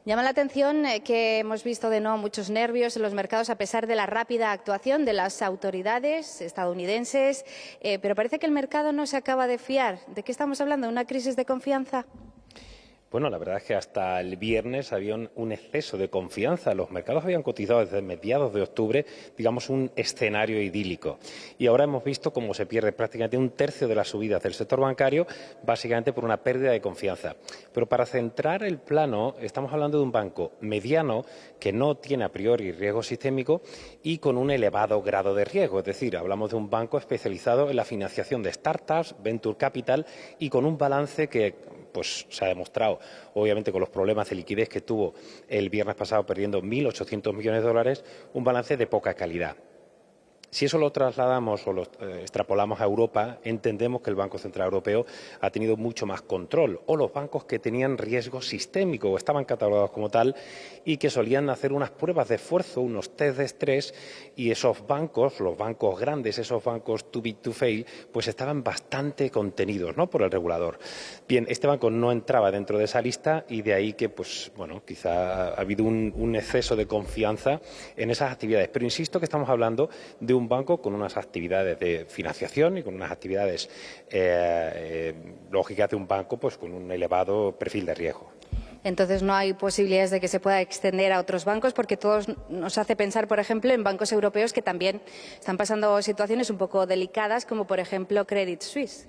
Llama la atención que hemos visto de nuevo muchos nervios en los mercados a pesar de la rápida actuación de las autoridades estadounidenses, pero parece que el mercado no se acaba de fiar. ¿De qué estamos hablando? ¿De una crisis de confianza? Bueno, la verdad es que hasta el viernes había un exceso de confianza. Los mercados habían cotizado desde mediados de octubre, digamos, un escenario idílico. Y ahora hemos visto cómo se pierde prácticamente un tercio de las subidas del sector bancario, básicamente por una pérdida de confianza. Pero para centrar el plano, estamos hablando de un banco mediano que no tiene a priori riesgo sistémico y con un elevado grado de riesgo. Es decir, hablamos de un banco especializado en la financiación de startups, venture capital y con un balance que pues se ha demostrado, obviamente con los problemas de liquidez que tuvo el viernes pasado perdiendo 1.800 millones de dólares, un balance de poca calidad. Si eso lo trasladamos o lo extrapolamos a Europa, entendemos que el Banco Central Europeo ha tenido mucho más control, o los bancos que tenían riesgo sistémico o estaban catalogados como tal y que solían hacer unas pruebas de esfuerzo, unos test de estrés, y esos bancos, los bancos grandes, esos bancos too big to fail, pues estaban bastante contenidos, ¿no?, por el regulador. Bien, este banco no entraba dentro de esa lista y de ahí que, pues bueno, quizá ha habido un exceso de confianza en esas actividades. Pero insisto que estamos hablando de un banco con unas actividades de financiación y con unas actividades lógicas de un banco pues con un elevado perfil de riesgo. Entonces no hay posibilidades de que se pueda extender a otros bancos porque todos nos hace pensar, por ejemplo, en bancos europeos que también están pasando situaciones un poco delicadas, como por ejemplo Credit Suisse.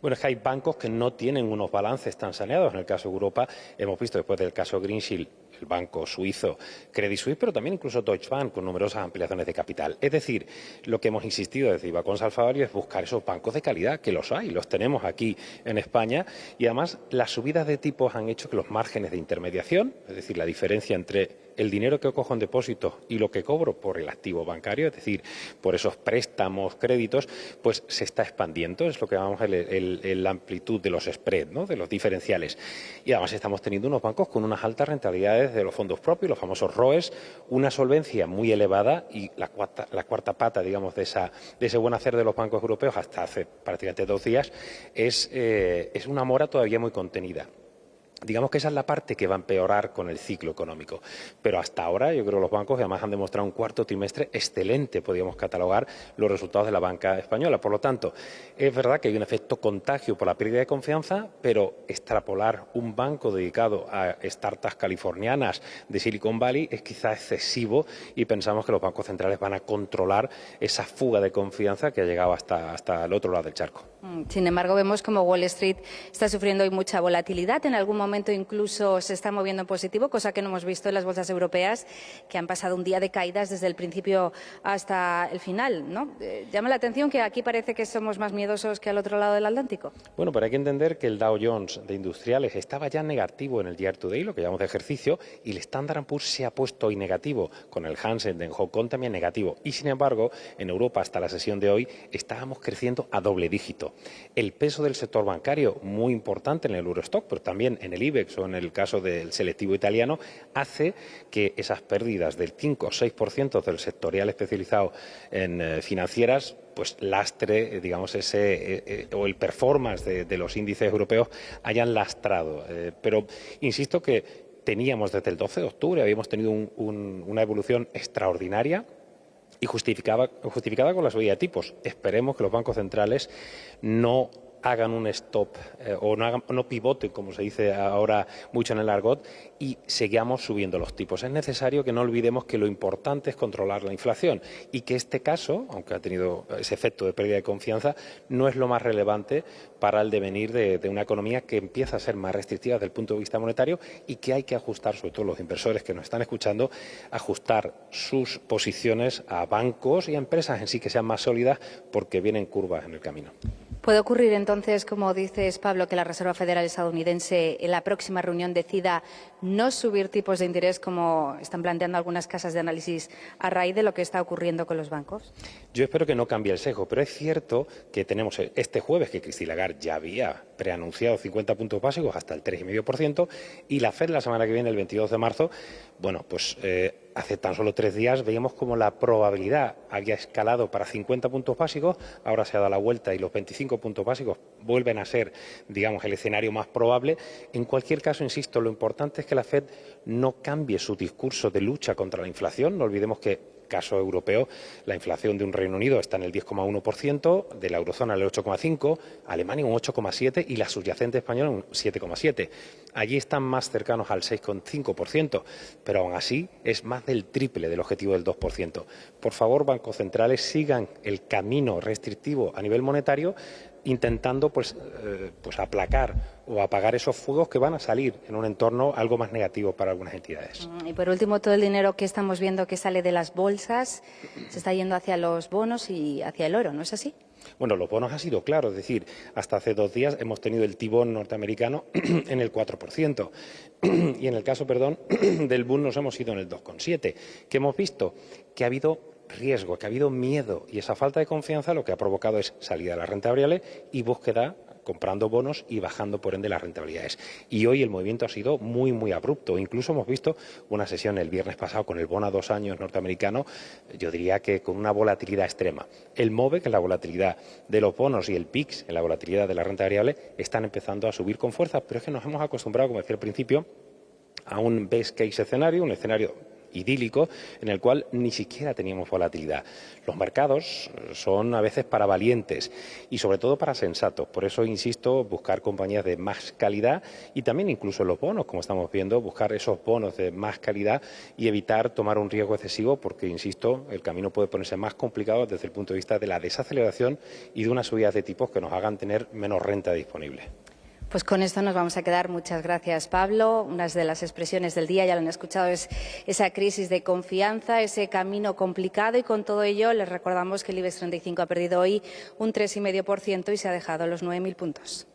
Bueno, es que hay bancos que no tienen unos balances tan saneados. En el caso de Europa, hemos visto después del caso Greensill, el banco suizo Credit Suisse, pero también incluso Deutsche Bank con numerosas ampliaciones de capital. Es decir, lo que hemos insistido desde Ibacons Alfa Value es buscar esos bancos de calidad, que los hay, los tenemos aquí en España, y además las subidas de tipos han hecho que los márgenes de intermediación, es decir, la diferencia entre el dinero que cojo en depósitos y lo que cobro por el activo bancario, es decir, por esos préstamos, créditos, pues se está expandiendo, es lo que llamamos la amplitud de los spreads, ¿no?, de los diferenciales. Y además estamos teniendo unos bancos con unas altas rentabilidades de los fondos propios, los famosos ROEs, una solvencia muy elevada y la cuarta pata, digamos, de ese buen hacer de los bancos europeos hasta hace prácticamente 2 días es una mora todavía muy contenida. Digamos que esa es la parte que va a empeorar con el ciclo económico. Pero hasta ahora yo creo que los bancos además han demostrado un cuarto trimestre excelente, podríamos catalogar los resultados de la banca española. Por lo tanto, es verdad que hay un efecto contagio por la pérdida de confianza, pero extrapolar un banco dedicado a startups californianas de Silicon Valley es quizá excesivo y pensamos que los bancos centrales van a controlar esa fuga de confianza que ha llegado hasta el otro lado del charco. Sin embargo, vemos como Wall Street está sufriendo hoy mucha volatilidad. En algún momento incluso se está moviendo en positivo, cosa que no hemos visto en las bolsas europeas, que han pasado un día de caídas desde el principio hasta el final, ¿no? Llama la atención que aquí parece que somos más miedosos que al otro lado del Atlántico. Bueno, pero hay que entender que el Dow Jones de industriales estaba ya negativo en el year to day, lo que llamamos de ejercicio, y el Standard & Poor's se ha puesto hoy negativo, con el Hansen de Hong Kong también negativo. Y sin embargo, en Europa hasta la sesión de hoy estábamos creciendo a doble dígito. El peso del sector bancario, muy importante en el Eurostock, pero también en el IBEX o en el caso del selectivo italiano, hace que esas pérdidas del 5 o 6% del sectorial especializado en financieras pues lastre, digamos, o el performance de los índices europeos hayan lastrado. Pero insisto que teníamos desde el 12 de octubre, habíamos tenido una evolución extraordinaria y justificada con la subida de tipos. Esperemos que los bancos centrales no hagan un stop o no pivoten, como se dice ahora mucho en el argot, y sigamos subiendo los tipos. Es necesario que no olvidemos que lo importante es controlar la inflación y que este caso, aunque ha tenido ese efecto de pérdida de confianza, no es lo más relevante para el devenir de una economía que empieza a ser más restrictiva desde el punto de vista monetario y que hay que ajustar, sobre todo los inversores que nos están escuchando, ajustar sus posiciones a bancos y a empresas en sí que sean más sólidas porque vienen curvas en el camino. ¿Puede ocurrir entonces, como dices, Pablo, que la Reserva Federal estadounidense en la próxima reunión decida no subir tipos de interés como están planteando algunas casas de análisis a raíz de lo que está ocurriendo con los bancos? Yo espero que no cambie el sesgo, pero es cierto que tenemos este jueves que Christine Lagarde ya había preanunciado 50 puntos básicos hasta el 3,5% y la FED la semana que viene, el 22 de marzo, bueno, pues hace tan solo 3 días veíamos como la probabilidad había escalado para 50 puntos básicos, ahora se ha dado la vuelta y los 25 puntos básicos vuelven a ser, digamos, el escenario más probable. En cualquier caso, insisto, lo importante es que la FED no cambie su discurso de lucha contra la inflación. No olvidemos que, caso europeo, la inflación de un Reino Unido está en el 10,1%, de la eurozona en el 8,5%, Alemania un 8,7% y la subyacente española un 7,7%. Allí están más cercanos al 6,5%, pero aún así es más del triple del objetivo del 2%. Por favor, bancos centrales, sigan el camino restrictivo a nivel monetario, intentando pues aplacar o apagar esos fuegos que van a salir en un entorno algo más negativo para algunas entidades. Y por último, todo el dinero que estamos viendo que sale de las bolsas se está yendo hacia los bonos y hacia el oro, ¿no es así? Bueno, los bonos ha sido claro, es decir, hasta hace 2 días hemos tenido el T-bond norteamericano en el 4% y en el caso, del Bund nos hemos ido en el 2,7%. ¿Qué hemos visto? Que ha habido riesgo, que ha habido miedo y esa falta de confianza lo que ha provocado es salida de las renta variable y búsqueda comprando bonos y bajando por ende las rentabilidades. Y hoy el movimiento ha sido muy, muy abrupto. Incluso hemos visto una sesión el viernes pasado con el bono a 2 años norteamericano, yo diría que con una volatilidad extrema. El MOVE, que es la volatilidad de los bonos, y el PIX, en la volatilidad de la renta variable, están empezando a subir con fuerza, pero es que nos hemos acostumbrado, como decía al principio, a un best case escenario, un escenario idílico en el cual ni siquiera teníamos volatilidad. Los mercados son a veces para valientes y sobre todo para sensatos. Por eso insisto, buscar compañías de más calidad y también incluso los bonos, como estamos viendo, buscar esos bonos de más calidad y evitar tomar un riesgo excesivo porque, insisto, el camino puede ponerse más complicado desde el punto de vista de la desaceleración y de unas subidas de tipos que nos hagan tener menos renta disponible. Pues con esto nos vamos a quedar. Muchas gracias, Pablo. Una de las expresiones del día, ya lo han escuchado, es esa crisis de confianza, ese camino complicado y con todo ello les recordamos que el IBEX 35 ha perdido hoy un 3,5% y se ha dejado los 9.000 puntos.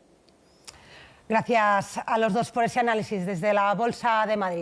Gracias a los dos por ese análisis desde la Bolsa de Madrid.